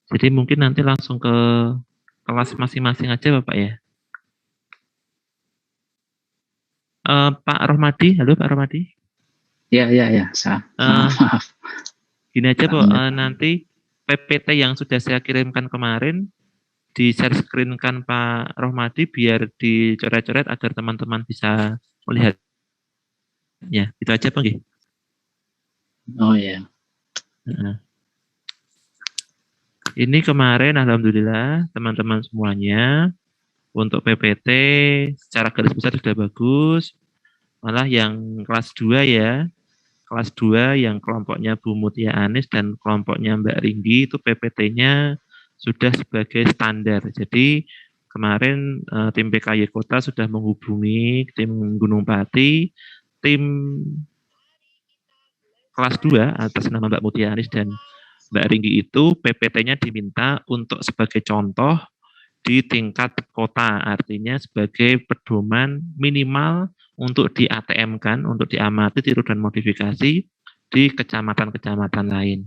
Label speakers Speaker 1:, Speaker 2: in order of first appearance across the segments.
Speaker 1: Jadi mungkin nanti langsung ke kelas masing-masing aja Bapak ya. Pak Rohmadi, halo Pak Rohmadi.
Speaker 2: Ya. Maaf.
Speaker 1: Gini aja Pak, nanti PPT yang sudah saya kirimkan kemarin di share screen-kan Pak Rohmadi biar dicoret-coret agar teman-teman bisa melihatnya. Itu aja Pak.
Speaker 2: Oh ya.
Speaker 1: Ini kemarin alhamdulillah teman-teman semuanya untuk PPT secara garis besar sudah bagus. Malah yang kelas 2 ya, kelas 2 yang kelompoknya Bu Mutia Anis dan kelompoknya Mbak Ringgi itu PPT-nya sudah sebagai standar. Jadi kemarin tim PKY Kota sudah menghubungi tim Gunung Pati, tim kelas 2 atas nama Mbak Mutia Anis dan Mbak Ringgi itu PPT-nya diminta untuk sebagai contoh di tingkat kota, artinya sebagai pedoman minimal untuk di ATM-kan, untuk diamati, tiru dan modifikasi di kecamatan-kecamatan lain.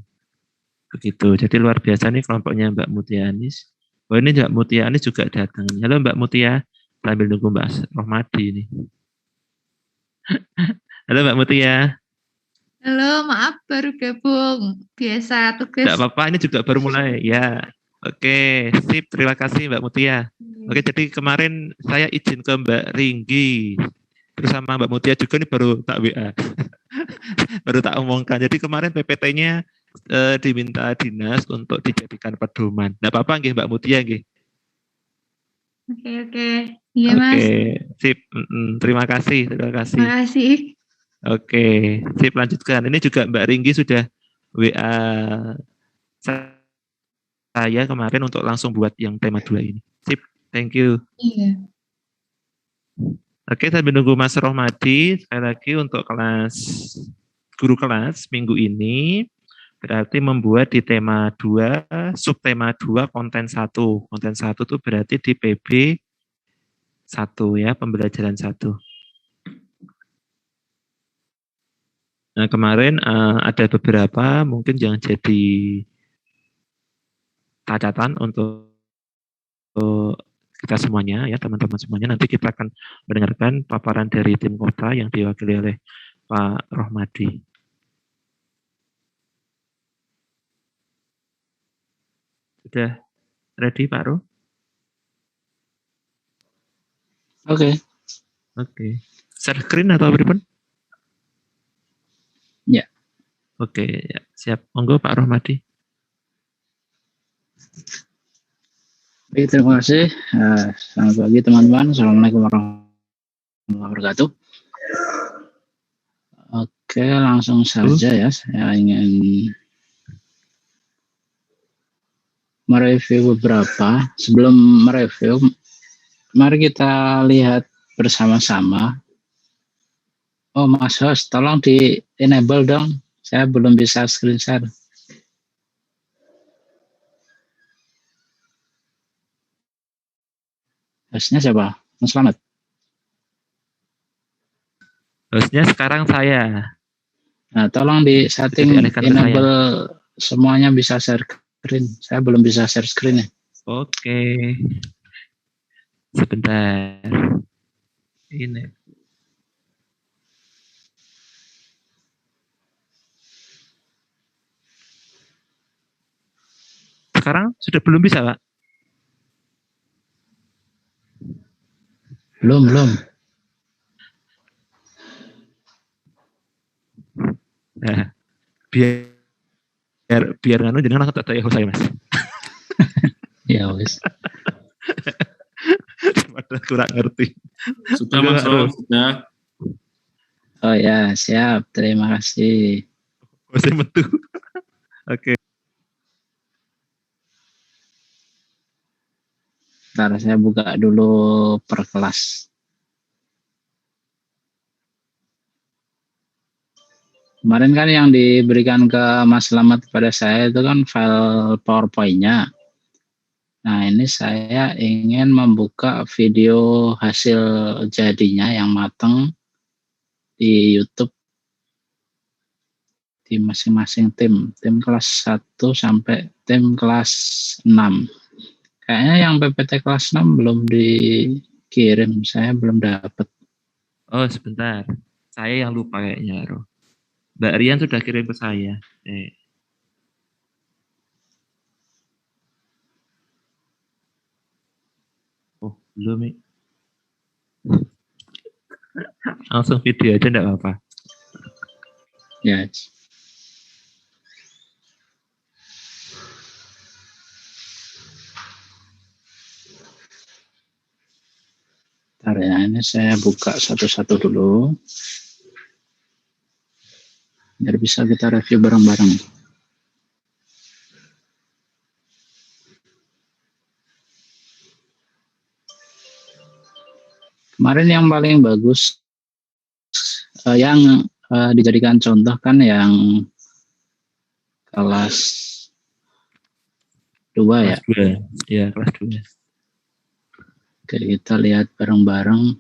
Speaker 1: Begitu. Jadi luar biasa nih kelompoknya Mbak Mutia Anis. Oh ini Mbak Mutia Anis juga datang. Halo Mbak Mutia, sambil nunggu Mbak Rohmadi ini. Halo Mbak Mutia.
Speaker 3: Halo, maaf baru gabung. Biasa tugas.
Speaker 1: Tidak apa-apa, ini juga baru mulai. Ya, oke, sip. Terima kasih Mbak Mutia. Oke, jadi kemarin saya izin ke Mbak Ringgi. Terus sama Mbak Mutia juga ini baru tak WA. baru tak omongkan. Jadi kemarin PPT-nya diminta dinas untuk dijadikan pedoman. Tidak apa-apa nggih Mbak Mutia nggih.
Speaker 3: Oke. Iya Mas.
Speaker 1: Oke, sip. Terima kasih.
Speaker 3: Terima kasih.
Speaker 1: Oke, sip lanjutkan. Ini juga Mbak Ringgi sudah WA saya kemarin untuk langsung buat yang tema 2 ini. Sip, thank you.
Speaker 3: Iya.
Speaker 1: Oke, saya menunggu Mas Rohmadi. Sekali lagi untuk kelas guru kelas minggu ini berarti membuat di tema 2, subtema 2, konten 1. Konten 1 itu berarti di PB 1 ya, pembelajaran 1. Nah, kemarin ada beberapa mungkin yang jadi catatan untuk kita semuanya ya, teman-teman semuanya. Nanti kita akan mendengarkan paparan dari tim kota yang diwakili oleh Pak Rohmadi. Sudah ready Pak Roh?
Speaker 2: Oke.
Speaker 1: Share screen atau apa?
Speaker 2: Ya.
Speaker 1: Oke, ya, siap. Monggo Pak Rohmadi.
Speaker 2: Oke, terima kasih. Selamat pagi teman-teman. Assalamualaikum warahmatullahi wabarakatuh. Oke, langsung saja ya. Saya ingin mereview beberapa. Sebelum mereview, mari kita lihat bersama-sama. Oh, Mas Host, tolong di enable dong. Saya belum bisa screen share. Hostnya siapa? Mas Slamet?
Speaker 1: Hostnya sekarang saya.
Speaker 2: Nah, tolong di setting enable semuanya bisa share screen. Saya belum bisa share screen ya.
Speaker 1: Oke. Sebentar. Ini. Sekarang sudah belum bisa, Pak?
Speaker 2: Belum.
Speaker 1: Nah, biar nganu jenengan langsung tak host saya, Mas.
Speaker 2: Ya, wis.
Speaker 1: Padahal kurang ngerti.
Speaker 4: Sudah Mas, sudah.
Speaker 2: Oh ya, siap. Terima kasih.
Speaker 1: Saya metu. Oke.
Speaker 2: Ntar saya buka dulu per kelas. Kemarin kan yang diberikan ke Mas Slamet pada saya itu kan file PowerPoint-nya. Nah, ini saya ingin membuka video hasil jadinya yang matang di YouTube di masing-masing tim kelas 1 sampai tim kelas 6. Kayaknya yang PPT kelas 6 belum dikirim, saya belum dapat.
Speaker 1: Oh, sebentar. Saya yang lupa kayaknya, Roh. Mbak Rian sudah kirim ke saya. Oh, belum. Langsung video aja enggak apa-apa.
Speaker 2: Ya. Bentar ya, ini saya buka satu-satu dulu. Biar bisa kita review bareng-bareng. Kemarin yang paling bagus, yang dijadikan contoh kan yang kelas 2 ya.
Speaker 1: Kelas 2. Ya, kelas 2.
Speaker 2: Oke, kita lihat bareng-bareng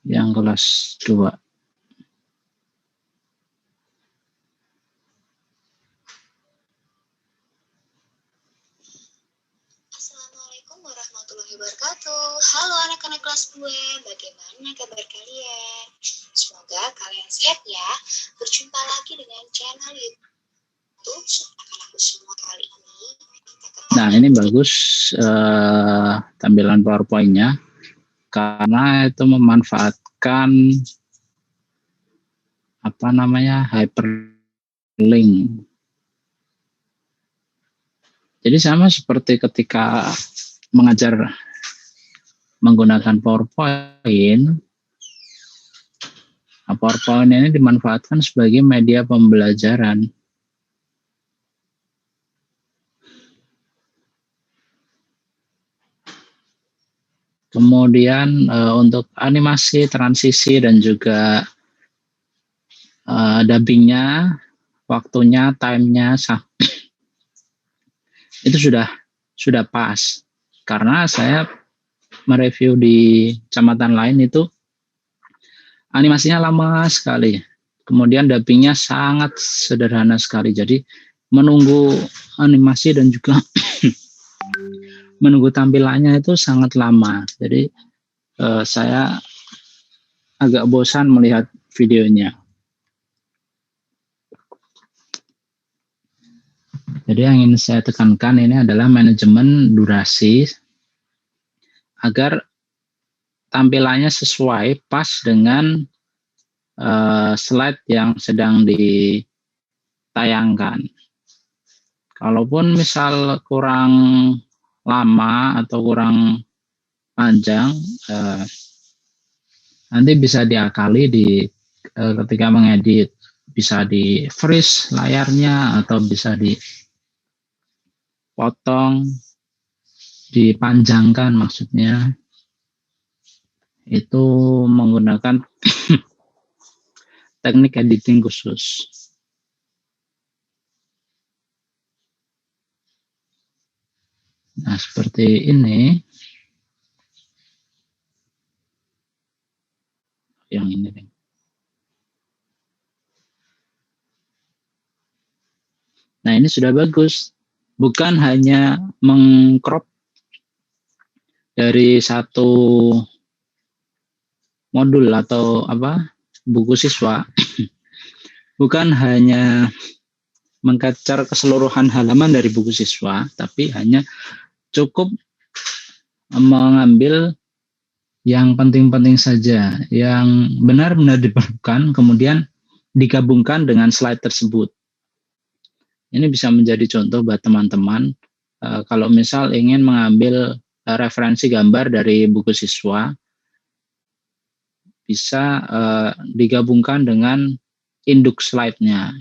Speaker 2: yang kelas 2.
Speaker 5: Assalamualaikum warahmatullahi wabarakatuh. Halo anak-anak kelas 2, bagaimana kabar kalian? Semoga kalian sehat ya. Berjumpa lagi dengan channel YouTube anak-anakku semua kali ini.
Speaker 2: Nah, ini bagus tampilan PowerPoint-nya karena itu memanfaatkan hyperlink. Jadi sama seperti ketika mengajar menggunakan PowerPoint, PowerPoint ini dimanfaatkan sebagai media pembelajaran. Kemudian untuk animasi, transisi, dan juga dubbingnya, waktunya, time-nya, itu sudah pas. Karena saya mereview di kecamatan lain itu animasinya lama sekali. Kemudian dubbingnya sangat sederhana sekali. Jadi menunggu animasi dan juga menunggu tampilannya itu sangat lama. Jadi saya agak bosan melihat videonya. Jadi yang ingin saya tekankan ini adalah manajemen durasi agar tampilannya sesuai pas dengan slide yang sedang ditayangkan. Kalaupun misal kurang lama atau kurang panjang, nanti bisa diakali ketika mengedit, bisa di freeze layarnya atau bisa dipotong, dipanjangkan maksudnya, itu menggunakan teknik editing khusus. Nah, seperti ini. Yang ini nih. Nah, ini sudah bagus. Bukan hanya mengcrop dari satu modul atau buku siswa. Bukan hanya mengcapture keseluruhan halaman dari buku siswa, tapi hanya cukup mengambil yang penting-penting saja, yang benar-benar diperlukan, kemudian digabungkan dengan slide tersebut. Ini bisa menjadi contoh buat teman-teman kalau misal ingin mengambil referensi gambar dari buku siswa, bisa digabungkan dengan induk slide-nya.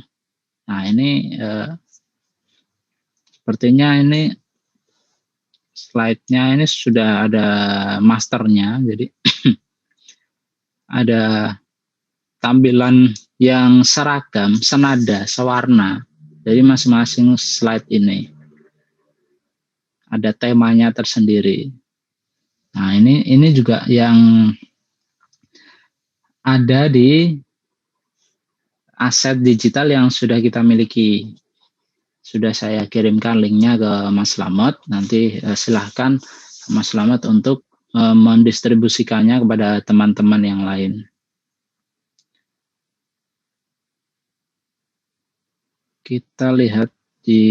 Speaker 2: Nah, ini sepertinya ini slide-nya ini sudah ada masternya, jadi ada tampilan yang seragam, senada, sewarna dari masing-masing slide ini. Ada temanya tersendiri. Nah, ini juga yang ada di aset digital yang sudah kita miliki. Sudah saya kirimkan linknya ke Mas Slamet. Nanti silahkan Mas Slamet untuk mendistribusikannya kepada teman-teman yang lain. Kita lihat di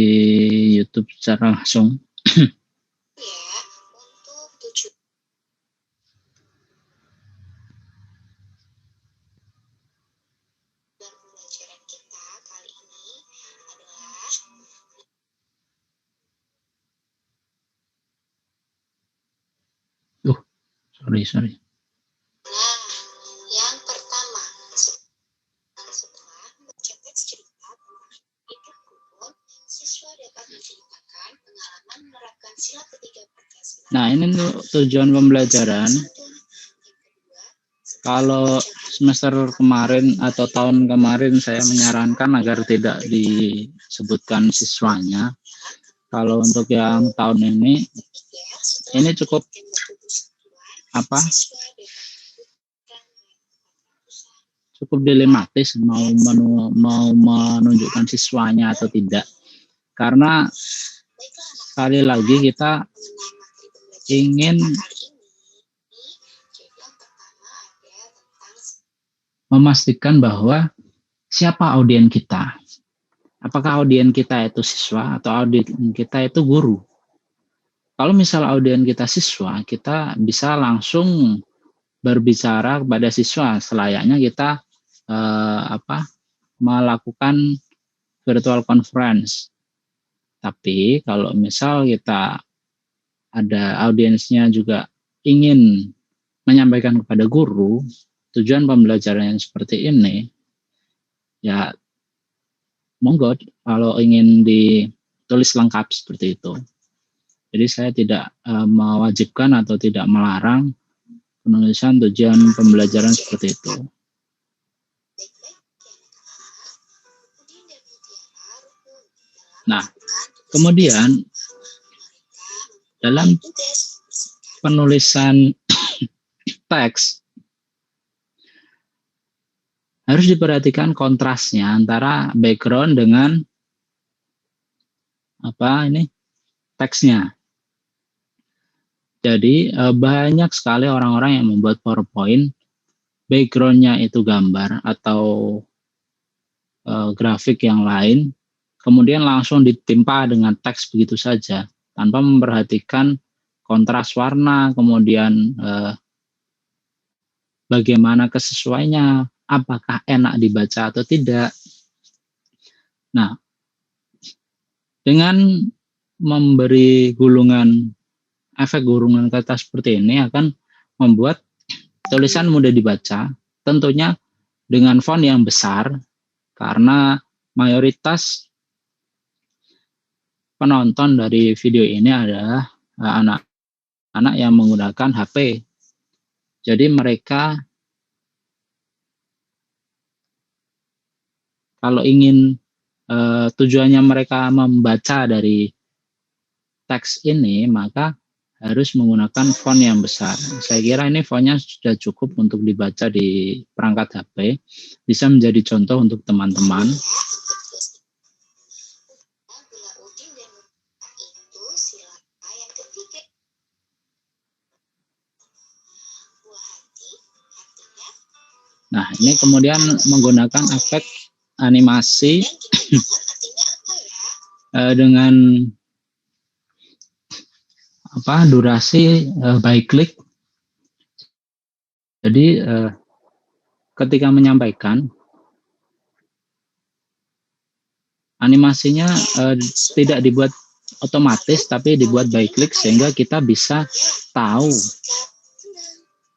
Speaker 2: YouTube secara langsung.
Speaker 5: Ya, untuk tujuan pembelajaran kita kali ini adalah
Speaker 2: Sorry.
Speaker 5: yang pertama, setelah membaca teks cerita tentang hidup rukun, siswa dapat menceritakan pengalaman menerapkan sila ketiga Pancasila.
Speaker 2: Nah, ini untuk tujuan pembelajaran. Kalau semester kemarin atau tahun kemarin saya menyarankan agar tidak disebutkan siswanya. Kalau untuk yang tahun ini cukup cukup dilematis mau menunjukkan siswanya atau tidak, karena sekali lagi kita ingin memastikan bahwa siapa audien kita, apakah audien kita itu siswa atau audien kita itu guru. Kalau misal audien kita siswa, kita bisa langsung berbicara kepada siswa selayaknya kita melakukan virtual conference. Tapi kalau misal kita ada audiensnya juga ingin menyampaikan kepada guru, tujuan pembelajaran yang seperti ini, ya monggo kalau ingin ditulis lengkap seperti itu. Jadi saya tidak mewajibkan atau tidak melarang penulisan tujuan pembelajaran seperti itu. Nah, kemudian dalam penulisan teks harus diperhatikan kontrasnya antara background dengan teksnya. Jadi banyak sekali orang-orang yang membuat PowerPoint, background-nya itu gambar atau grafik yang lain, kemudian langsung ditimpa dengan teks begitu saja, tanpa memperhatikan kontras warna, kemudian bagaimana kesesuaiannya, apakah enak dibaca atau tidak. Nah, dengan memberi efek gulungan kata seperti ini akan membuat tulisan mudah dibaca, tentunya dengan font yang besar, karena mayoritas penonton dari video ini adalah anak-anak yang menggunakan HP. Jadi mereka kalau ingin tujuannya mereka membaca dari teks ini, maka harus menggunakan font yang besar. Saya kira ini fontnya sudah cukup untuk dibaca di perangkat HP, bisa menjadi contoh untuk teman-teman. Nah, ini kemudian menggunakan efek animasi dengan durasi by click. Jadi ketika menyampaikan, animasinya tidak dibuat otomatis tapi dibuat by click sehingga kita bisa tahu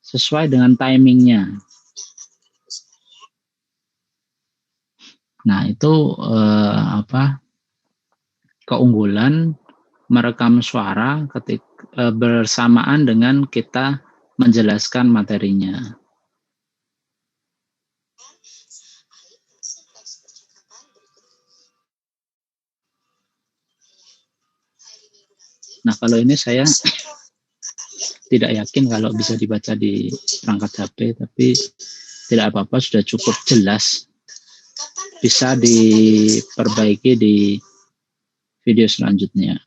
Speaker 2: sesuai dengan timingnya. Nah, itu keunggulan merekam suara ketika bersamaan dengan kita menjelaskan materinya. Nah, kalau ini saya tidak yakin kalau bisa dibaca di perangkat HP, tapi tidak apa-apa, sudah cukup jelas.
Speaker 5: Kapan
Speaker 2: Bisa
Speaker 5: revisi
Speaker 2: diperbaiki di video selanjutnya.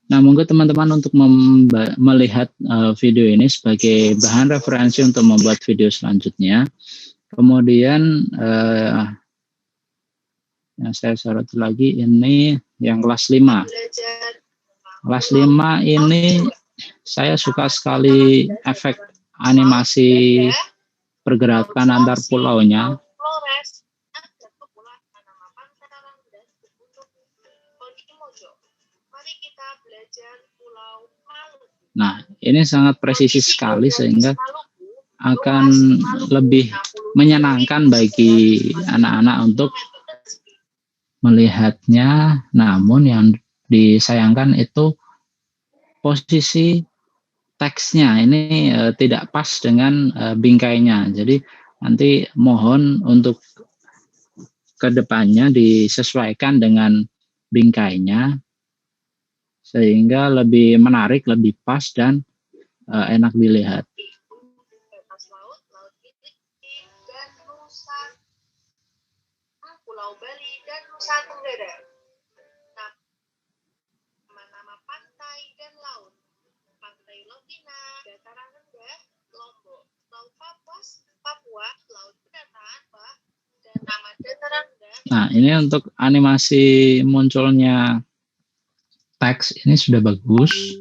Speaker 2: Nah, monggo teman-teman untuk melihat video ini sebagai bahan referensi untuk membuat video selanjutnya. Kemudian yang saya sorot lagi ini yang kelas 5.
Speaker 5: belajar
Speaker 2: Kelas 5 ini saya suka sekali efek animasi pergerakan antar pulaunya.
Speaker 5: Flores ada kepulauan nama Pantaran dan berbentuk Podimojo. Mari kita belajar Pulau Maluku.
Speaker 2: Nah, ini sangat presisi sekali sehingga akan lebih menyenangkan bagi anak-anak untuk melihatnya. Namun yang disayangkan itu posisi teksnya ini tidak pas dengan bingkainya. Jadi nanti mohon untuk kedepannya disesuaikan dengan bingkainya sehingga lebih menarik, lebih pas dan enak dilihat.
Speaker 5: Bebas laut, laut Bilik dan Nusa, Pulau Bali dan Nusa Tenggara. Nama-nama pantai dan laut. Pantai Lovina, dataran rendah, Lombok, Laut Papua, Laut Pendataan, dan nama dataran rendah.
Speaker 2: Nah, ini untuk animasi munculnya teks ini sudah bagus.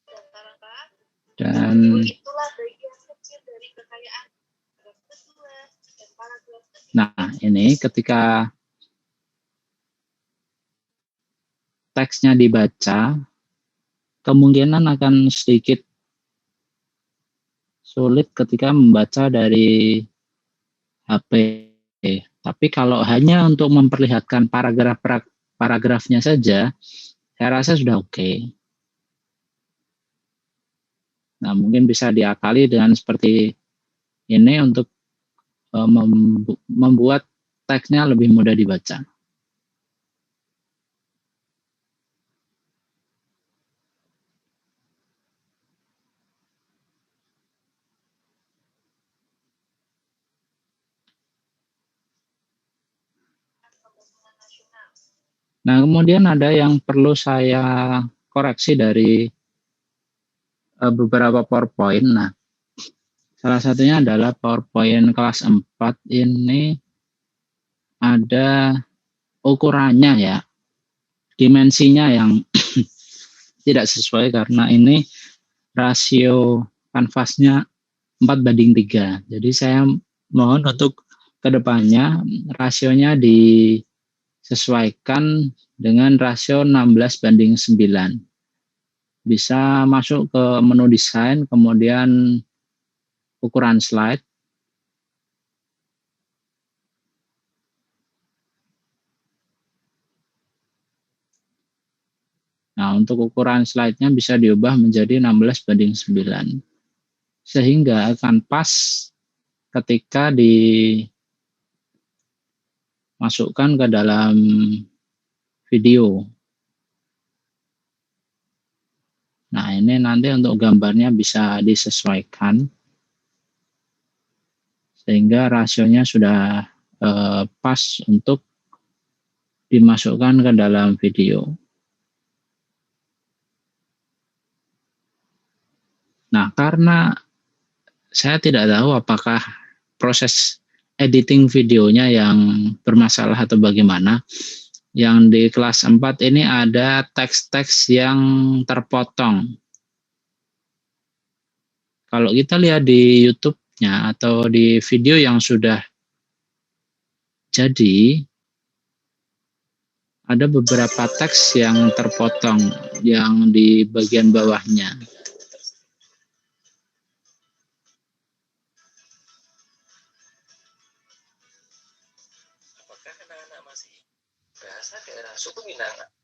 Speaker 5: Dataran rendah.
Speaker 2: Dan
Speaker 5: Itulah bagian kecil dari kekayaan paragraf kedua dan paragraf ketiga.
Speaker 2: nah, ini ketika teksnya dibaca, kemungkinan akan sedikit sulit ketika membaca dari HP. Tapi kalau hanya untuk memperlihatkan paragrafnya saja, saya rasa sudah oke. Nah, mungkin bisa diakali dengan seperti ini untuk membuat teksnya lebih mudah dibaca. Nah, kemudian ada yang perlu saya koreksi dari beberapa PowerPoint. Nah, salah satunya adalah PowerPoint kelas 4 ini ada ukurannya ya, dimensinya yang tidak sesuai karena ini rasio kanvasnya 4:3. Jadi saya mohon untuk kedepannya rasionya disesuaikan dengan rasio 16:9. Bisa masuk ke menu desain, kemudian ukuran slide. Nah, untuk ukuran slide-nya bisa diubah menjadi 16:9. Sehingga akan pas ketika dimasukkan ke dalam video. Nah, ini nanti untuk gambarnya bisa disesuaikan sehingga rasionya sudah pas untuk dimasukkan ke dalam video. Nah, karena saya tidak tahu apakah proses editing videonya yang bermasalah atau bagaimana. Yang di kelas 4 ini ada teks-teks yang terpotong. Kalau kita lihat di YouTube-nya atau di video yang sudah jadi, ada beberapa teks yang terpotong yang di bagian bawahnya.
Speaker 6: Apakah anak-anak masih bahasa daerah suku Minang?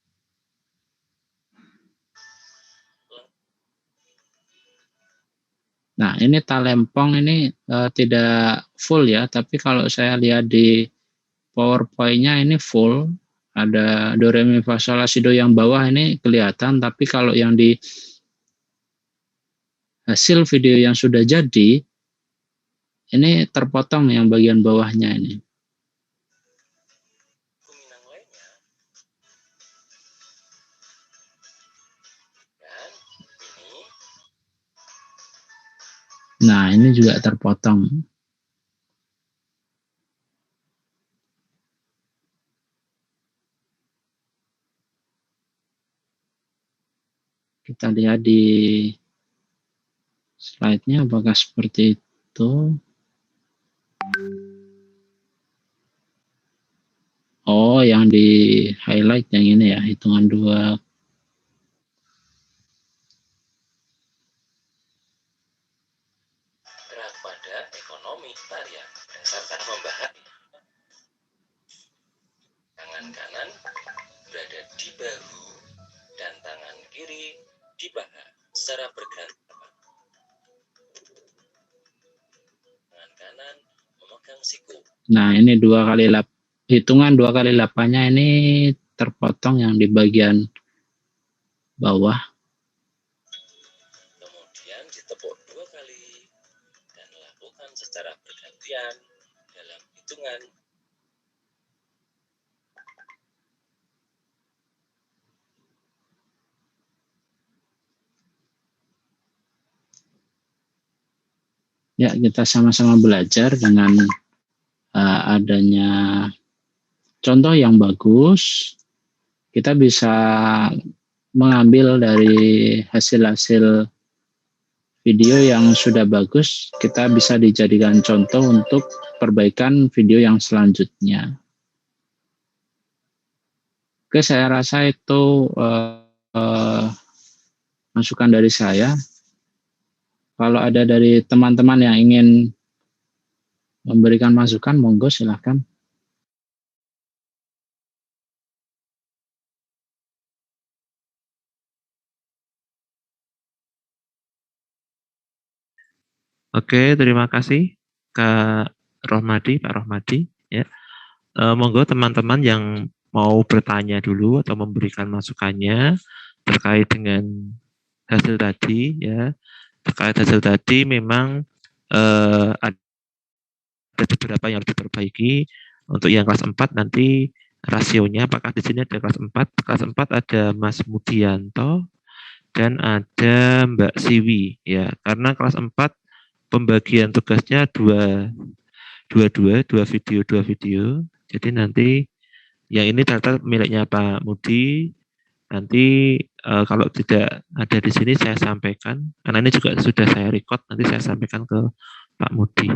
Speaker 2: Nah, ini Talempong ini tidak full ya, tapi kalau saya lihat di PowerPoint-nya ini full. Ada do re mi fa sol la si do yang bawah ini kelihatan, tapi kalau yang di hasil video yang sudah jadi ini terpotong yang bagian bawahnya ini.
Speaker 6: Suku Minang lainnya. Dan ini
Speaker 2: Nah, ini juga terpotong. Kita lihat di slide-nya apakah seperti itu. Oh, yang di highlight yang ini ya, hitungan 2.
Speaker 6: bergerak pada ekonomi tarian berdasarkan membahas. Tangan kanan berada di bahu dan tangan kiri di paha secara bergantian. Tangan kanan memegang siku.
Speaker 2: Nah, ini hitungan 2 kali 8-nya ini terpotong yang di bagian bawah.
Speaker 6: Kemudian ditepuk 2 kali dan lakukan secara bergantian dalam hitungan.
Speaker 2: Ya, kita sama-sama belajar dengan adanya contoh yang bagus. Kita bisa mengambil dari hasil-hasil video yang sudah bagus, kita bisa dijadikan contoh untuk perbaikan video yang selanjutnya. Oke, saya rasa itu masukan dari saya. Kalau ada dari teman-teman yang ingin memberikan masukan, monggo silahkan.
Speaker 1: Oke, terima kasih Kak Rohmadi, Pak Rohmadi. Ya, monggo teman-teman yang mau bertanya dulu atau memberikan masukannya terkait dengan hasil tadi, ya. Terkait hasil tadi memang ada beberapa yang harus diperbaiki. Untuk yang kelas 4 nanti rasionya apakah di sini ada kelas 4? Kelas 4 ada Mas Mudianto dan ada Mbak Siwi, ya. Karena kelas 4 pembagian tugasnya dua video. Jadi nanti yang ini data miliknya Pak Mudi. Nanti kalau tidak ada di sini saya sampaikan, karena ini juga sudah saya record, nanti saya sampaikan ke Pak Mudi.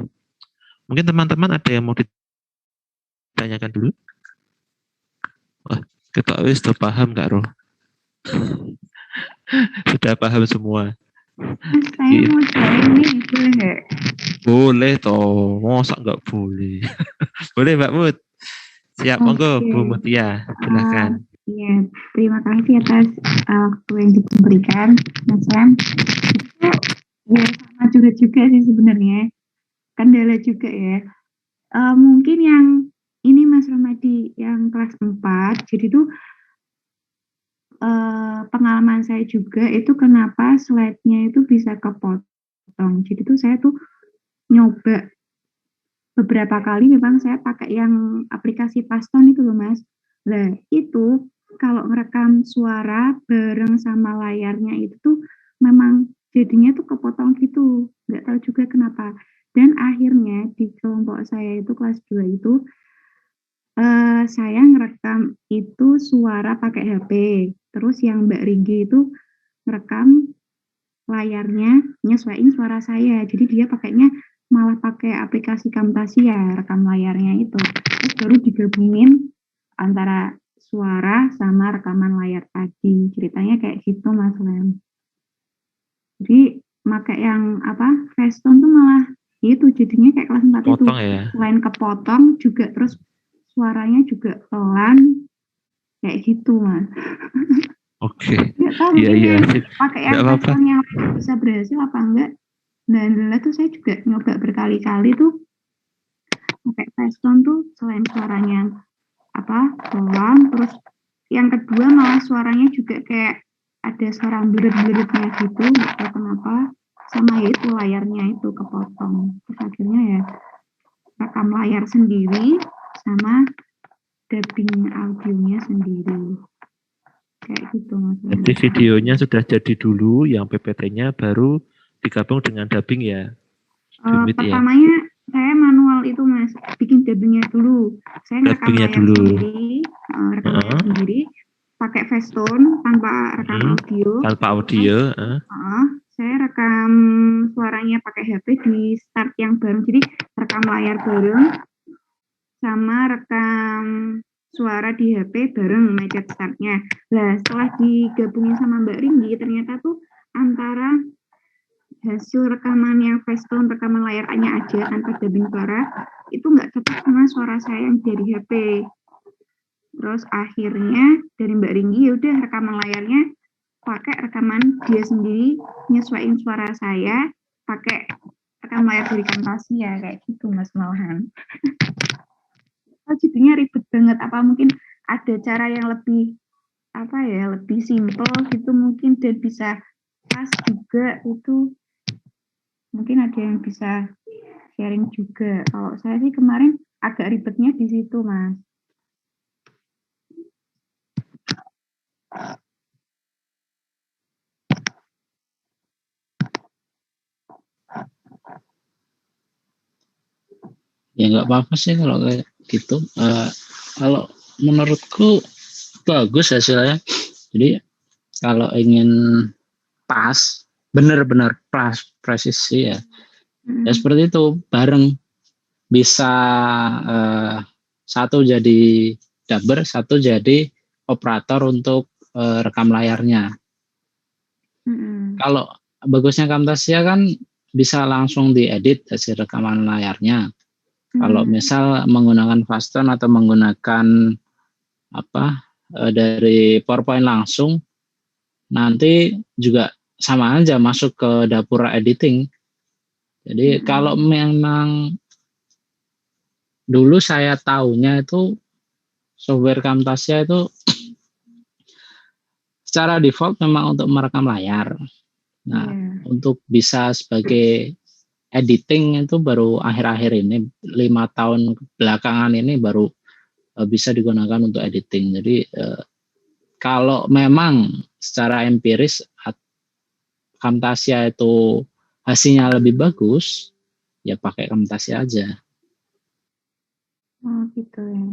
Speaker 1: Mungkin teman-teman ada yang mau ditanyakan dulu? Wah, kita sudah paham Kak Roh. Sudah paham semua.
Speaker 3: Saya mau join nih, boleh nggak?
Speaker 1: Boleh toh, masa nggak boleh? Boleh Mbak Mut. Siap, monggo Bu Mutia, silakan.
Speaker 3: Iya, terima kasih atas waktu yang diberikan, Mas Ram. Itu ya sama juga sih sebenarnya, kendala juga ya. Mungkin yang ini Mas Ramadi yang kelas 4, jadi tuh pengalaman saya juga itu kenapa slide-nya itu bisa kepotong. Jadi tuh saya tuh nyoba beberapa kali, memang saya pakai yang aplikasi Paston itu loh Mas. Nah itu kalau merekam suara bareng sama layarnya itu tuh memang jadinya tuh kepotong gitu, nggak tahu juga kenapa. Dan akhirnya di kelompok saya itu kelas 2 itu saya ngerekam itu suara pakai HP, terus yang Mbak Rigi itu ngerekam layarnya nyesuaiin suara saya, jadi dia pakainya malah pakai aplikasi Camtasia rekam layarnya itu, terus baru digabungin antara suara sama rekaman layar tadi, ceritanya kayak gitu Mas Lem. Jadi pakai yang Facetune tuh malah itu jadinya kayak kelas 4 itu
Speaker 1: Ya.
Speaker 3: Selain kepotong juga terus suaranya juga pelan kayak gitu Mas.
Speaker 1: Oke.
Speaker 3: Iya. Pakai yang Facetune yang bisa berhasil apa enggak? Dan tuh saya juga nyoba berkali-kali tuh pakai Facetune tuh selain suaranya pelan, terus yang kedua malah suaranya juga kayak ada suara belut-belutnya gitu, nggak tahu kenapa, sama ya itu layarnya itu kepotong. Terus akhirnya ya rekam layar sendiri sama dubbing audionya sendiri. Kayak gitu Mas.
Speaker 1: Jadi videonya sudah jadi dulu, yang PPT-nya baru digabung dengan dubbing ya.
Speaker 3: Pertamanya saya manual itu Mas, bikin dubbingnya dulu. Saya ngerekam layar sendiri, pakai Facetune tanpa rekam audio.
Speaker 1: Tanpa audio.
Speaker 3: Saya rekam suaranya pakai HP di start yang bareng, jadi rekam layar bareng sama rekam suara di HP bareng mencet startnya. Nah setelah digabungin sama Mbak Ringgi, ternyata tuh antara hasil rekaman yang Facetune, rekaman layarnya aja tanpa dubbing suara, itu nggak cocok sama suara saya yang dari HP. Terus akhirnya dari Mbak Ringgi, ya udah rekaman layarnya pakai rekaman dia sendiri, nyesuaiin suara saya, pakai rekam layar dari Camtasia, kayak gitu Mas malahan. Jadinya ribet banget, apa mungkin ada cara yang lebih lebih simple gitu mungkin, dan bisa pas juga itu, mungkin ada yang bisa sharing juga. Kalau saya sih kemarin agak ribetnya di situ Mas.
Speaker 2: Ya nggak apa-apa sih kalau kayak gitu. Kalau menurutku bagus hasilnya. Jadi kalau ingin pas, benar-benar pas, presisi ya, ya seperti itu, bareng bisa satu jadi dubber, satu jadi operator untuk rekam layarnya. Kalau bagusnya Camtasia kan bisa langsung diedit hasil rekaman layarnya. Kalau misal menggunakan Facetune atau menggunakan dari PowerPoint langsung, nanti juga sama aja masuk ke dapur editing. Jadi kalau memang dulu saya tahunya itu software Camtasia itu secara default memang untuk merekam layar. Nah, untuk bisa sebagai editing itu baru akhir-akhir ini, 5 tahun belakangan ini baru bisa digunakan untuk editing. Jadi kalau memang secara empiris Camtasia itu hasilnya lebih bagus, ya pakai Camtasia aja.
Speaker 3: Oh gitu ya.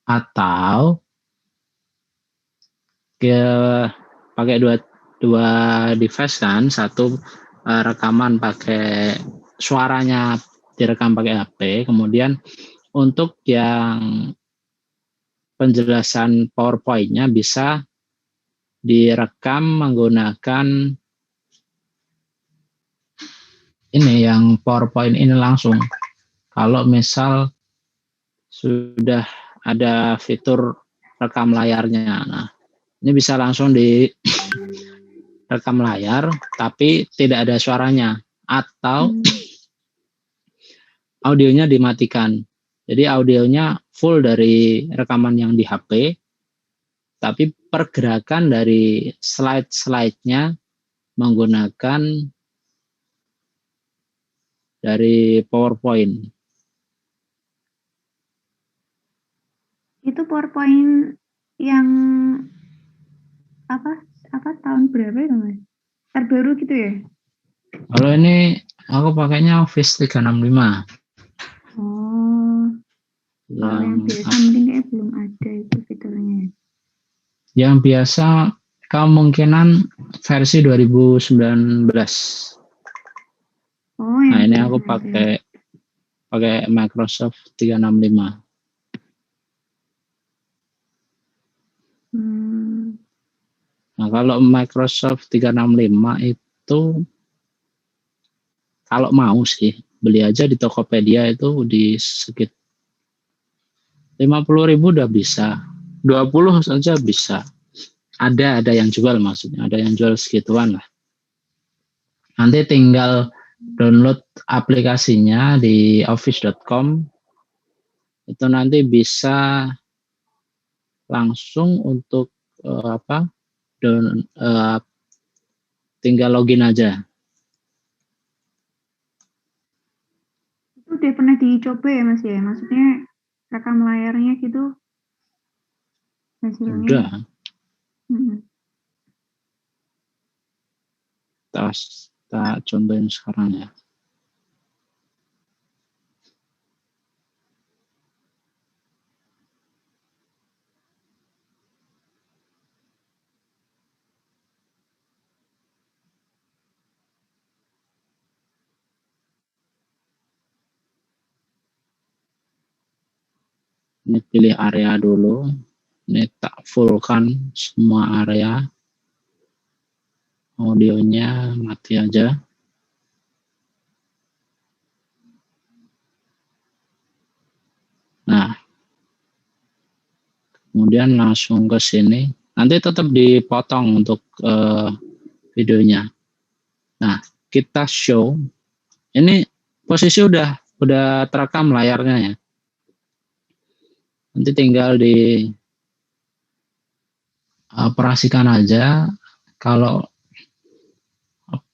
Speaker 2: Atau pakai dua device kan, satu rekaman pakai suaranya direkam pakai HP, kemudian untuk yang penjelasan PowerPoint-nya bisa direkam menggunakan ini yang PowerPoint ini langsung. Kalau misal sudah ada fitur rekam layarnya, nah ini bisa langsung di rekam layar tapi tidak ada suaranya, atau audionya dimatikan. Jadi audionya full dari rekaman yang di HP, tapi pergerakan dari slide-slide-nya menggunakan dari PowerPoint.
Speaker 3: Itu PowerPoint yang apa tahun berapa ya Mas? Terbaru gitu ya?
Speaker 2: Kalau ini aku pakainya Office 365.
Speaker 3: Oh. Kalau yang biasa mungkin kayak belum ada itu fiturnya.
Speaker 2: Yang biasa kemungkinan versi 2019.
Speaker 3: Oh,
Speaker 2: nah ini aku pakai Microsoft 365. Nah kalau Microsoft 365 itu kalau mau sih beli aja di Tokopedia itu di sekitar 50.000 udah bisa, 20 saja bisa. Ada yang jual, maksudnya ada yang jual segituan lah. Nanti tinggal download aplikasinya di office.com, itu nanti bisa langsung untuk tinggal login aja.
Speaker 3: Itu udah pernah dicoba ya Mas ya? Maksudnya rekam layarnya gitu hasilnya.
Speaker 2: Udah.
Speaker 3: Hmm.
Speaker 2: Kita contohin sekarang ya. Ini pilih area dulu. Ini tak fullkan semua area. Audionya mati aja. Nah, kemudian langsung ke sini. Nanti tetap dipotong untuk videonya. Nah, kita show. Ini posisi udah terekam layarnya ya. Nanti tinggal di operasikan aja. Kalau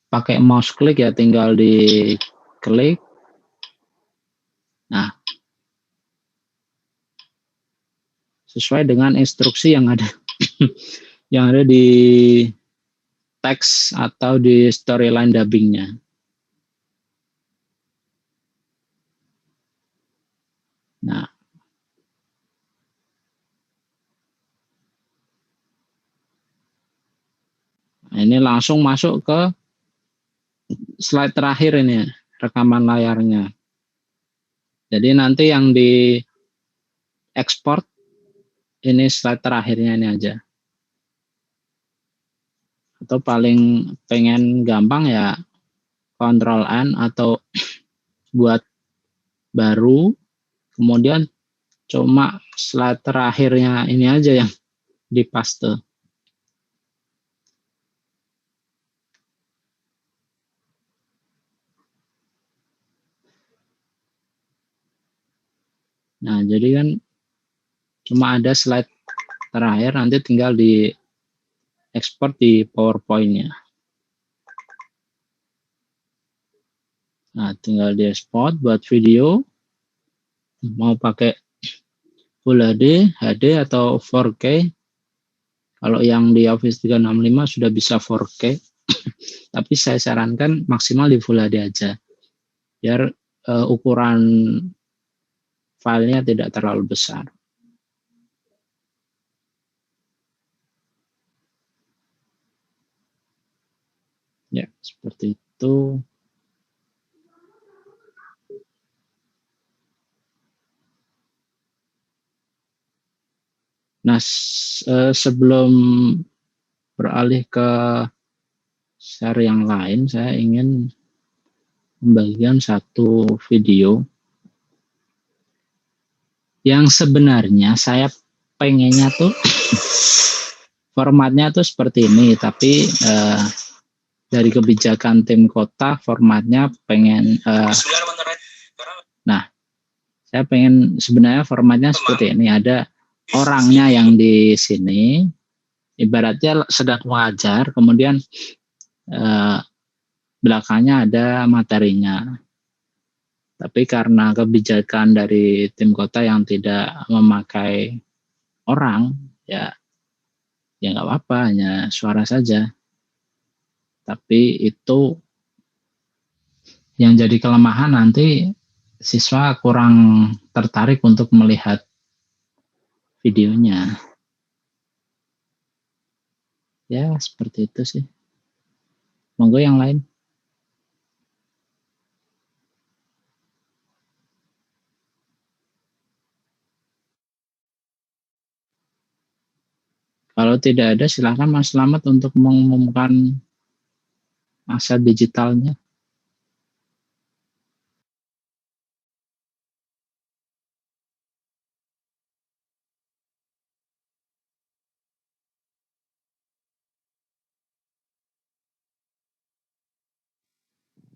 Speaker 2: pakai mouse klik ya tinggal di klik. Nah, sesuai dengan instruksi yang ada yang ada di teks atau di storyline dubbingnya. Nah, ini langsung masuk ke slide terakhir ini, rekaman layarnya. Jadi nanti yang di ekspor ini slide terakhirnya ini aja. Atau paling pengen gampang ya Ctrl N atau buat baru, kemudian cuma slide terakhirnya ini aja yang dipaste. Nah, jadi kan cuma ada slide terakhir, nanti tinggal di ekspor di PowerPoint-nya. Nah, tinggal di export buat video. Mau pakai Full HD, HD atau 4K. Kalau yang di Office 365 sudah bisa 4K. Tapi saya sarankan maksimal di Full HD aja. Biar ukuran filenya tidak terlalu besar. Ya, seperti itu. Nah, sebelum beralih ke share yang lain, saya ingin membagikan satu video yang sebenarnya saya pengennya tuh formatnya tuh seperti ini, tapi dari kebijakan tim kota formatnya pengen nah, saya pengen sebenarnya formatnya seperti ini, ada orangnya yang di sini ibaratnya sedang mengajar, kemudian belakangnya ada materinya. Tapi karena kebijakan dari tim kota yang tidak memakai orang, ya nggak apa-apa, hanya suara saja. Tapi itu yang jadi kelemahan, nanti siswa kurang tertarik untuk melihat videonya. Ya, seperti itu sih. Monggo yang lain. Kalau tidak ada, silakan Mas Slamet untuk mengumumkan masa digitalnya.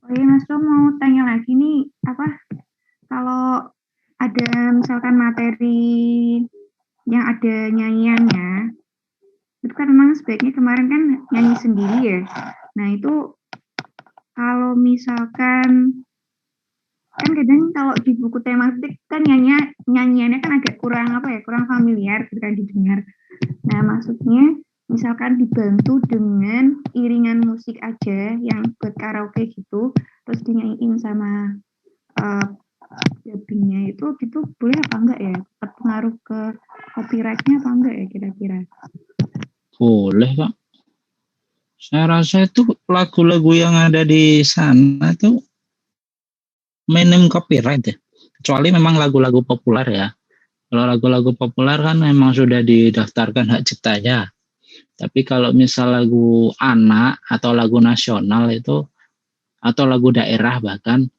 Speaker 3: Oh iya Mas Bro, mau tanya lagi nih, kalau ada misalkan materi yang ada nyanyiannya, itu kan memang sebaiknya kemarin kan nyanyi sendiri ya. Nah itu kalau misalkan kan kadang kalau di buku tematik kan nyanyiannya kan agak kurang kurang familiar ketika didengar. Nah maksudnya misalkan dibantu dengan iringan musik aja yang buat karaoke gitu, terus dinyanyiin sama dubbingnya itu gitu boleh apa enggak ya? Berpengaruh ke copyrightnya apa enggak ya kira-kira?
Speaker 2: Boleh Kak. Saya rasa itu lagu-lagu yang ada di sana itu minim copyright ya. Kecuali memang lagu-lagu populer ya. Kalau lagu-lagu populer kan memang sudah didaftarkan hak ciptanya. Tapi kalau misal lagu anak atau lagu nasional itu atau lagu daerah bahkan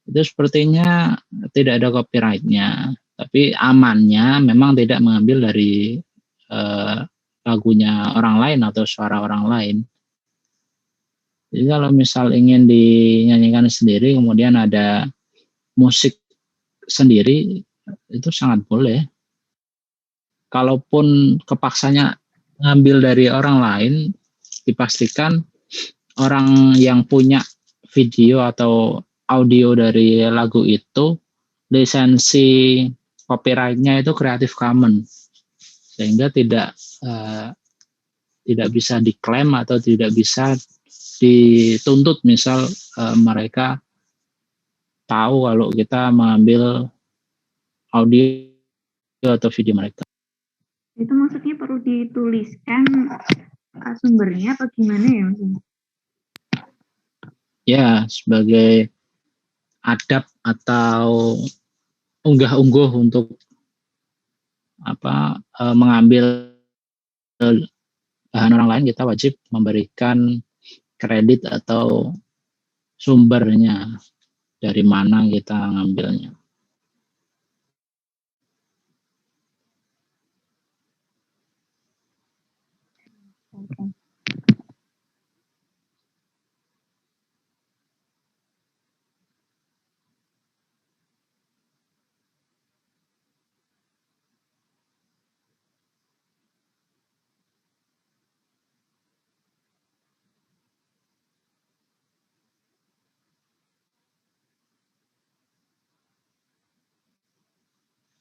Speaker 2: itu sepertinya tidak ada copyrightnya. Tapi amannya memang tidak mengambil dari lagunya orang lain atau suara orang lain. Jadi kalau misal ingin dinyanyikan sendiri kemudian ada musik sendiri itu sangat boleh. Kalaupun kepaksanya ngambil dari orang lain, dipastikan orang yang punya video atau audio dari lagu itu lisensi copyrightnya itu Creative Commons sehingga tidak bisa diklaim atau tidak bisa dituntut misal mereka tahu kalau kita mengambil audio atau video mereka.
Speaker 3: Itu maksudnya perlu dituliskan sumbernya atau gimana ya maksudnya?
Speaker 2: Ya, sebagai adab atau unggah-ungguh untuk mengambil bahan orang lain, kita wajib memberikan kredit atau sumbernya dari mana kita ngambilnya.
Speaker 3: Okay.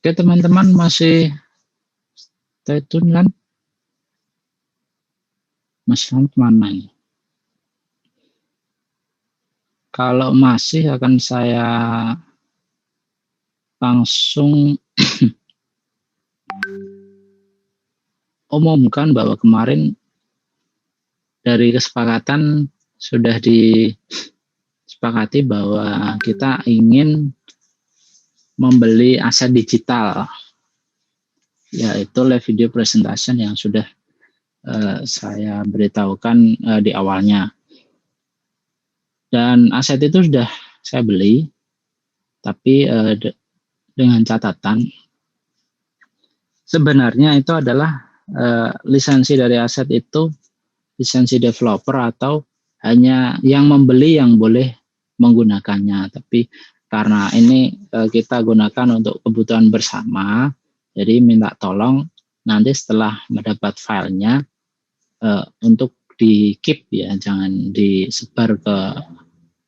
Speaker 2: Oke teman-teman, masih stay tune kan? Mas Selamat mana ini? Kalau masih akan saya langsung umumkan bahwa kemarin dari kesepakatan sudah disepakati bahwa kita ingin membeli aset digital, yaitu live video presentation yang sudah saya beritahukan di awalnya. Dan aset itu sudah saya beli, tapi dengan catatan sebenarnya itu adalah lisensi dari aset itu lisensi developer atau hanya yang membeli yang boleh menggunakannya. Tapi karena ini kita gunakan untuk kebutuhan bersama, jadi minta tolong nanti setelah mendapat filenya untuk di keep ya, jangan disebar ke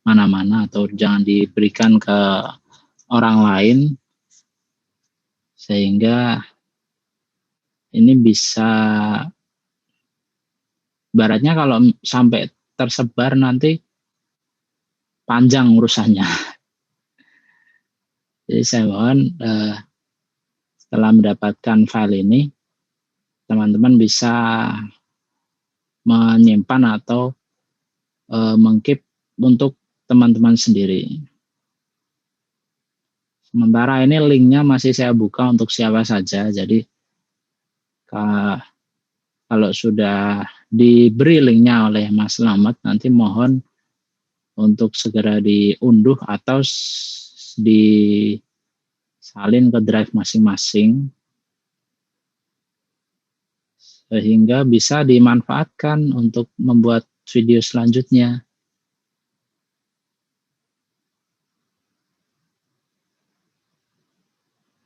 Speaker 2: mana-mana atau jangan diberikan ke orang lain sehingga ini bisa ibaratnya kalau sampai tersebar nanti panjang urusannya. Jadi saya mohon setelah mendapatkan file ini teman-teman bisa menyimpan atau mengkeep untuk teman-teman sendiri. Sementara ini linknya masih saya buka untuk siapa saja. Jadi kalau sudah diberi linknya oleh Mas Slamet, nanti mohon untuk segera diunduh atau disalin ke drive masing-masing sehingga bisa dimanfaatkan untuk membuat video selanjutnya.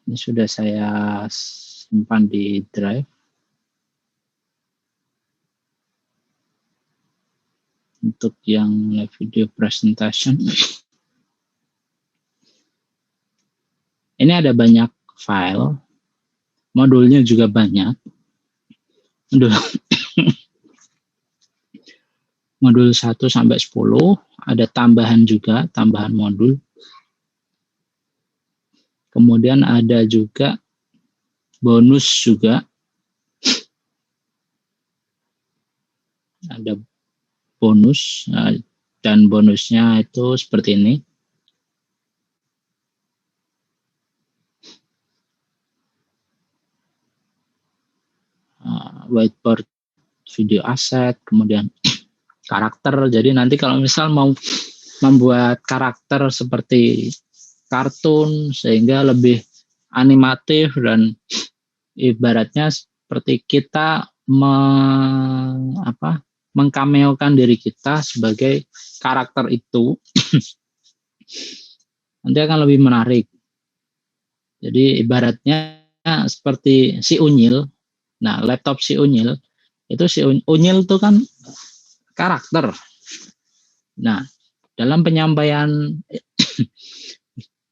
Speaker 2: Ini sudah saya simpan di Drive. Untuk yang live video presentation. Ini ada banyak file. Modulnya juga banyak. Modul 1 sampai 10. Ada tambahan juga, tambahan modul. Kemudian ada juga bonus juga. Ada bonus, dan bonusnya itu seperti ini. Whiteboard video asset, kemudian karakter. Jadi nanti kalau misal mau membuat karakter seperti kartun sehingga lebih animatif dan ibaratnya seperti kita mengcameokan diri kita sebagai karakter itu, nanti akan lebih menarik. Jadi ibaratnya seperti si Unyil. Nah, laptop si Unyil itu, si Unyil itu kan karakter. Nah, dalam penyampaian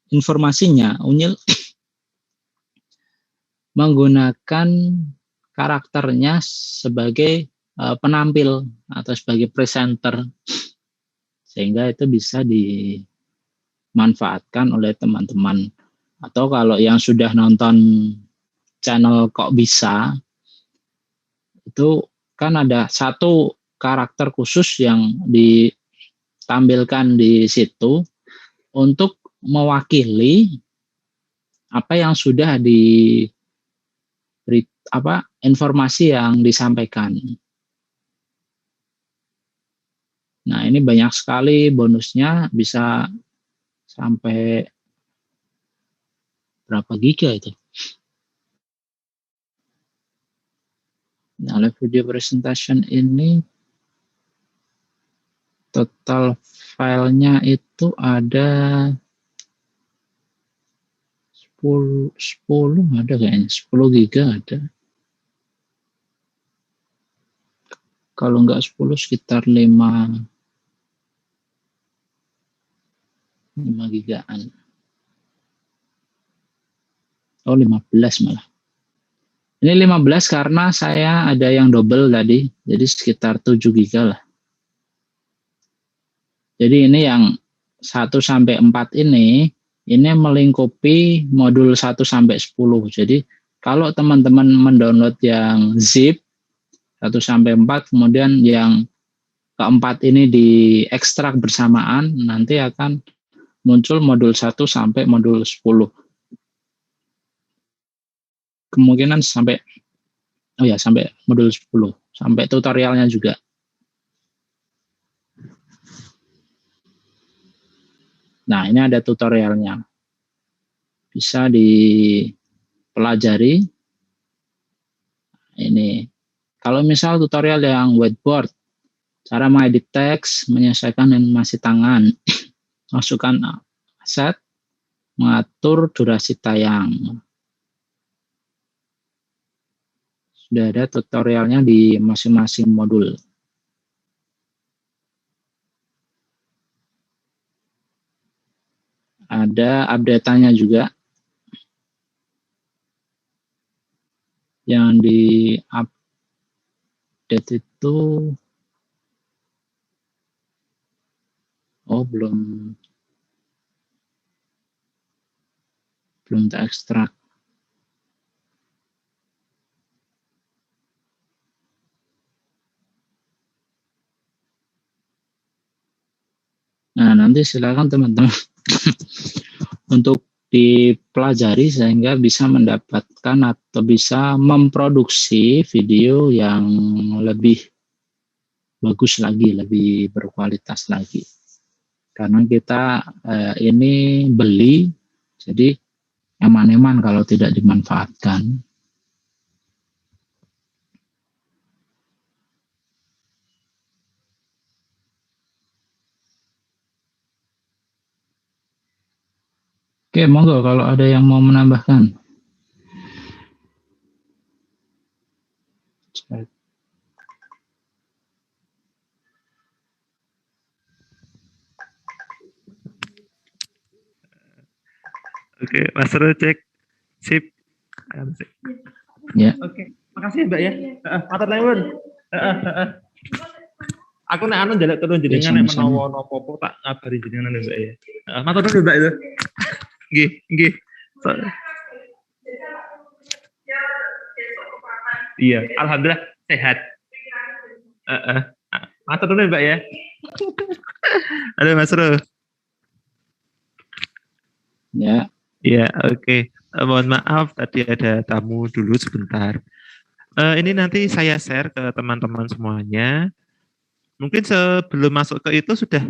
Speaker 2: informasinya, Unyil menggunakan karakternya sebagai penampil atau sebagai presenter, sehingga itu bisa dimanfaatkan oleh teman-teman. Atau kalau yang sudah nonton channel Kok Bisa, itu kan ada satu karakter khusus yang ditampilkan di situ untuk mewakili apa yang sudah informasi yang disampaikan. Nah, ini banyak sekali bonusnya, bisa sampai berapa giga itu. Nah, live video presentation ini total filenya itu ada 10 ada kayaknya, 10 giga ada. Kalau enggak 10 sekitar 5 gigaan. Oh, 15 malah. Ini 15 karena saya ada yang double tadi, jadi sekitar 7 giga lah. Jadi ini yang 1 sampai 4 ini melingkupi modul 1 sampai 10. Jadi kalau teman-teman mendownload yang zip 1 sampai 4, kemudian yang keempat ini diekstrak bersamaan, nanti akan muncul modul 1 sampai modul 10. Kemungkinan sampai modul 10, sampai tutorialnya juga. Nah, ini ada tutorialnya. Bisa dipelajari. Ini kalau misal tutorial yang whiteboard, cara mengedit teks, menyelesaikan animasi tangan, masukkan aset, mengatur durasi tayang. Sudah ada tutorialnya di masing-masing modul. Ada update-nya juga. Yang di-update itu belum terekstrak. Nah, nanti silakan teman-teman untuk dipelajari sehingga bisa mendapatkan atau bisa memproduksi video yang lebih bagus lagi, lebih berkualitas lagi. Karena kita ini beli, jadi eman-eman kalau tidak dimanfaatkan. Oke, monggo kalau ada yang mau menambahkan.
Speaker 1: Oke, Mas Ro cek. Sip.
Speaker 2: Ya.
Speaker 1: Oke, makasih ya Mbak ya. Matur nuwun. Aku nek anu njaluk turun jenengan nek
Speaker 2: sama-sama.
Speaker 1: menawa napa-apa tak ngabari jenengan ya Mbak ya. Matur nuwun Mbak itu. Nggih, nggih. Iya, alhamdulillah sehat. Matur nuwun Mbak ya. Halo Mas Ro.
Speaker 2: Ya.
Speaker 1: Ya, oke. Mohon maaf tadi ada tamu dulu sebentar. Ini nanti saya share ke teman-teman semuanya. Mungkin sebelum masuk ke itu sudah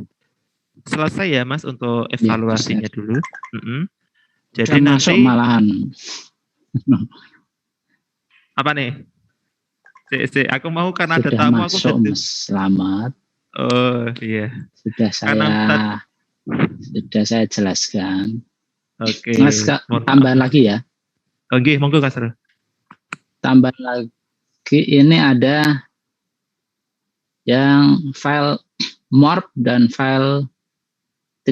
Speaker 1: selesai ya Mas untuk evaluasinya
Speaker 2: ya,
Speaker 1: dulu. Jadi
Speaker 2: sudah
Speaker 1: nanti
Speaker 2: masuk malahan.
Speaker 1: apa nih? Aku mau karena
Speaker 2: sudah
Speaker 1: ada tamu
Speaker 2: masuk,
Speaker 1: aku
Speaker 2: Mas Slamet.
Speaker 1: Oh iya.
Speaker 2: Sudah saya jelaskan.
Speaker 1: Oke.
Speaker 2: Mas, tambahan lagi ya.
Speaker 1: Oke, monggo Kak Sro.
Speaker 2: Tambahan lagi, ini ada yang file morph dan file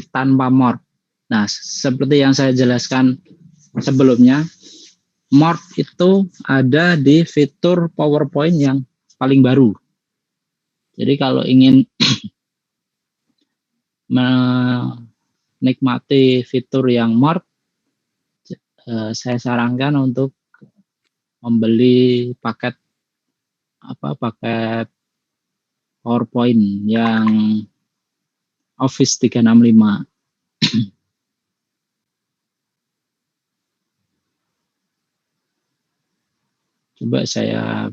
Speaker 2: tanpa morph. Nah, seperti yang saya jelaskan sebelumnya, morph itu ada di fitur PowerPoint yang paling baru. Jadi kalau ingin menikmati fitur yang morph, saya sarankan untuk membeli paket PowerPoint yang Office 365. Coba saya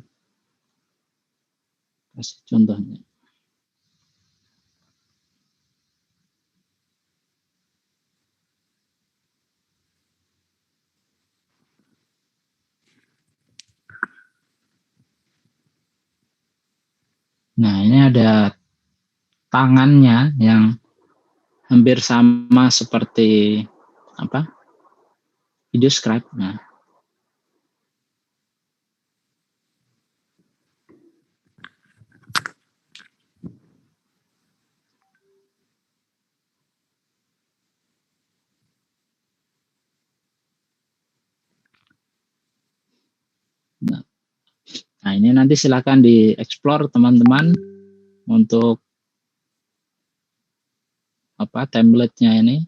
Speaker 2: kasih contohnya. Nah, ini ada tangannya yang hampir sama seperti video scribe. Nah, ini nanti silakan dieksplor teman-teman untuk template-nya ini.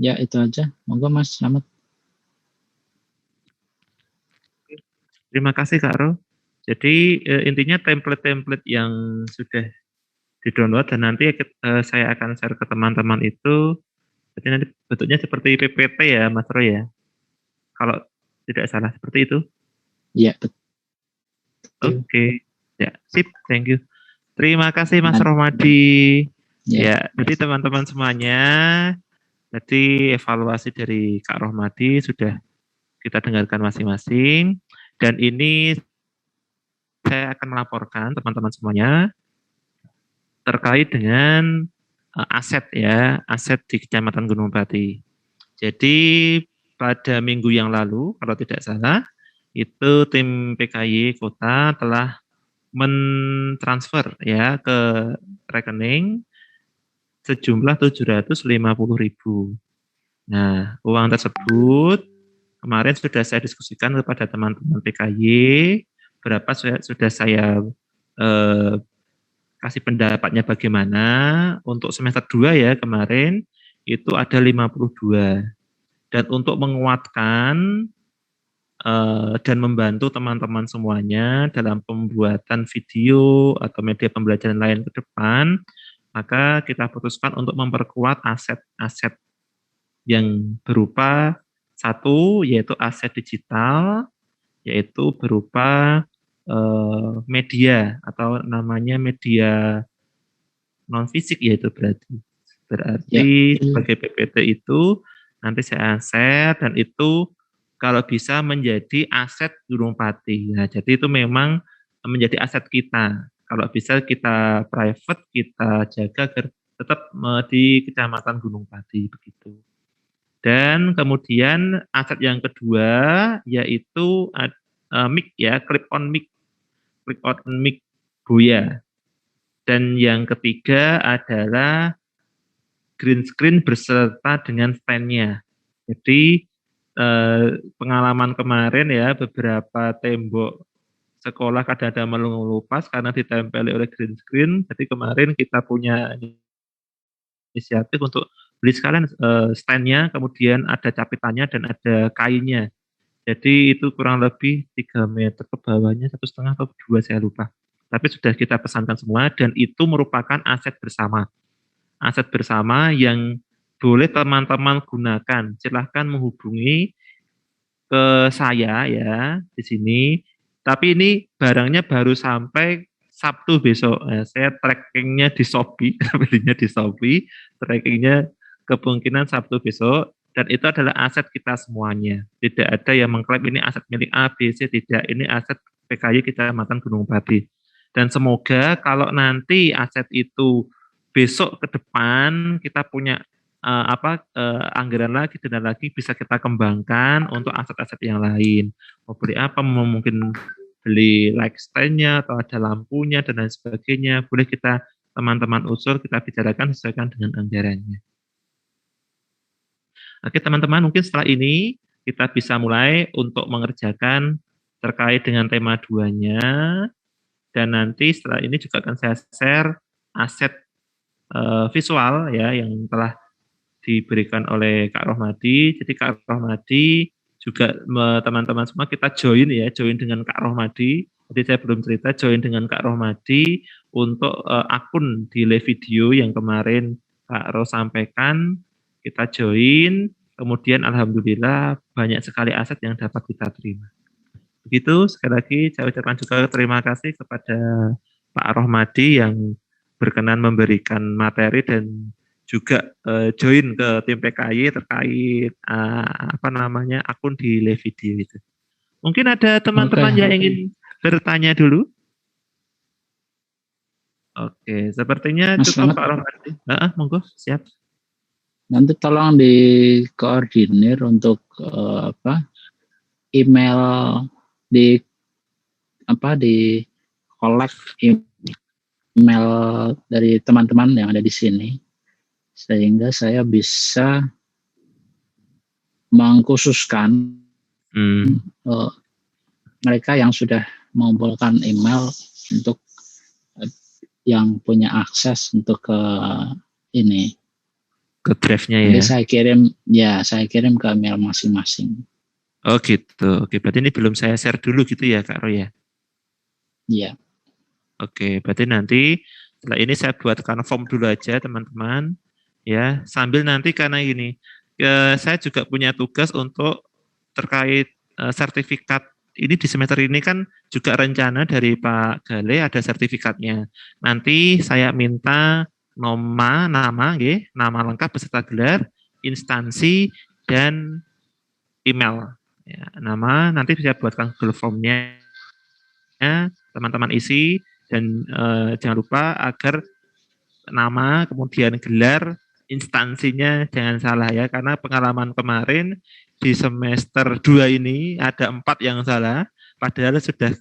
Speaker 2: Ya, itu aja. Monggo Mas Slamet.
Speaker 1: Terima kasih Kak Ro. Jadi intinya template-template yang sudah di-download dan nanti saya akan share ke teman-teman itu. Jadi nanti bentuknya seperti PPT ya Mas Ro ya. Kalau tidak salah seperti itu.
Speaker 2: Ya, betul.
Speaker 1: Oke. Ya, sip. Thank you. Terima kasih Mas Rohmadi. Ya, jadi teman-teman semuanya, jadi evaluasi dari Kak Rohmadi sudah kita dengarkan masing-masing. Dan ini saya akan melaporkan teman-teman semuanya terkait dengan aset ya, aset di Kecamatan Gunung Pati. Jadi pada minggu yang lalu, kalau tidak salah, itu tim PKY Kota telah mentransfer ya ke rekening sejumlah 750.000. Nah, uang tersebut kemarin sudah saya diskusikan kepada teman-teman PKY, berapa sudah saya kasih pendapatnya bagaimana. Untuk semester 2 ya kemarin itu ada 52. Dan untuk menguatkan dan membantu teman-teman semuanya dalam pembuatan video atau media pembelajaran lain ke depan, maka kita putuskan untuk memperkuat aset-aset yang berupa satu, yaitu aset digital, yaitu berupa media atau namanya media non fisik, yaitu berarti sebagai PPT itu nanti saya share dan itu kalau bisa menjadi aset Gunung Pati. Nah, jadi itu memang menjadi aset kita. Kalau bisa kita private, kita jaga agar tetap di Kecamatan Gunung Pati begitu. Dan kemudian aset yang kedua yaitu mic ya, clip on mic Boya. Dan yang ketiga adalah green screen beserta dengan stand-nya. Jadi pengalaman kemarin ya, beberapa tembok sekolah kadang-kadang melupas karena ditempeli oleh green screen. Jadi kemarin kita punya inisiatif untuk beli sekalian stand-nya, kemudian ada capitannya dan ada kainnya. Jadi itu kurang lebih 3 meter ke bawahnya, 1,5 atau 2 saya lupa. Tapi sudah kita pesankan semua dan itu merupakan aset bersama. Aset bersama yang boleh teman-teman gunakan. Silahkan menghubungi ke saya ya di sini. Tapi ini barangnya baru sampai Sabtu besok. Saya trackingnya di Shopee, belinya di Shopee. Trackingnya kemungkinan Sabtu besok. Dan itu adalah aset kita semuanya. Tidak ada yang mengklaim ini aset milik A, B, C, tidak. Ini aset PKY Kecamatan Gunung Pati. Dan semoga kalau nanti aset itu besok ke depan kita punya anggaran lagi dan lagi bisa kita kembangkan untuk aset-aset yang lain. Mau beli apa, mau mungkin beli light stand-nya atau ada lampunya dan lain sebagainya. Boleh kita teman-teman usul, kita bicarakan sesuaikan dengan anggarannya. Oke teman-teman, mungkin setelah ini kita bisa mulai untuk mengerjakan terkait dengan tema 2-nya. Dan nanti setelah ini juga akan saya share aset visual ya yang telah diberikan oleh Kak Rohmadi. Jadi Kak Rohmadi juga teman-teman semua kita join dengan Kak Rohmadi. Jadi saya belum cerita, join dengan Kak Rohmadi untuk akun di live video yang kemarin Kak Ro sampaikan. Kita join, kemudian alhamdulillah banyak sekali aset yang dapat kita terima. Begitu, sekali lagi saya ucapkan juga terima kasih kepada Pak Rohmadi yang berkenan memberikan materi dan juga join ke tim PKY terkait akun di live video itu. Mungkin ada teman-teman yang ingin bertanya dulu. Oke, sepertinya cukup Pak Rohmadi. Monggo, siap.
Speaker 2: Nanti tolong dikoordinir untuk email di collect email dari teman-teman yang ada di sini sehingga saya bisa mengkhususkan mereka yang sudah mengumpulkan email untuk yang punya akses untuk ke ini
Speaker 1: ke drive-nya ya.
Speaker 2: Jadi saya kirim ke email masing-masing.
Speaker 1: Oh gitu. Oke, berarti ini belum saya share dulu gitu ya Kak Roy ya?
Speaker 2: Iya.
Speaker 1: Oke, berarti nanti setelah ini saya buatkan form dulu aja teman-teman. Ya, sambil nanti karena ini saya juga punya tugas untuk terkait sertifikat. Ini di semester ini kan juga rencana dari Pak Gale ada sertifikatnya. Nanti saya minta nama lengkap beserta gelar, instansi, dan email. Ya, nama nanti saya buatkan Google Form-nya, teman-teman isi, dan jangan lupa agar nama, kemudian gelar, instansinya jangan salah ya, karena pengalaman kemarin di semester 2 ini ada 4 yang salah, padahal sudah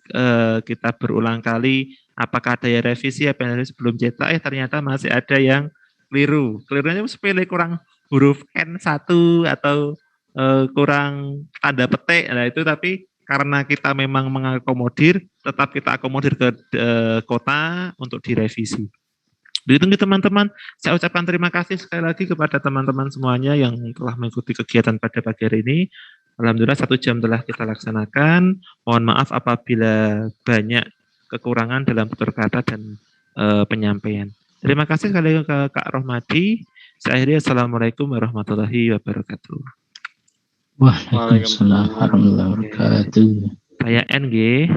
Speaker 1: kita berulang kali, apakah ada yang revisi, apa yang sebelum cetak, ternyata masih ada yang keliru. Kelirunya sepele, kurang huruf N1 atau kurang tanda petik, nah itu tapi karena kita memang mengakomodir, tetap kita akomodir ke kota untuk direvisi. Begitu teman-teman, saya ucapkan terima kasih sekali lagi kepada teman-teman semuanya yang telah mengikuti kegiatan pada pagi hari ini. Alhamdulillah 1 jam telah kita laksanakan. Mohon maaf apabila banyak kekurangan dalam tutur kata dan penyampaian. Terima kasih sekali lagi ke Kak Rohmadi. Saya akhiri, Assalamualaikum warahmatullahi wabarakatuh.
Speaker 2: Waalaikumsalam warahmatullahi wabarakatuh.
Speaker 1: Saya NG.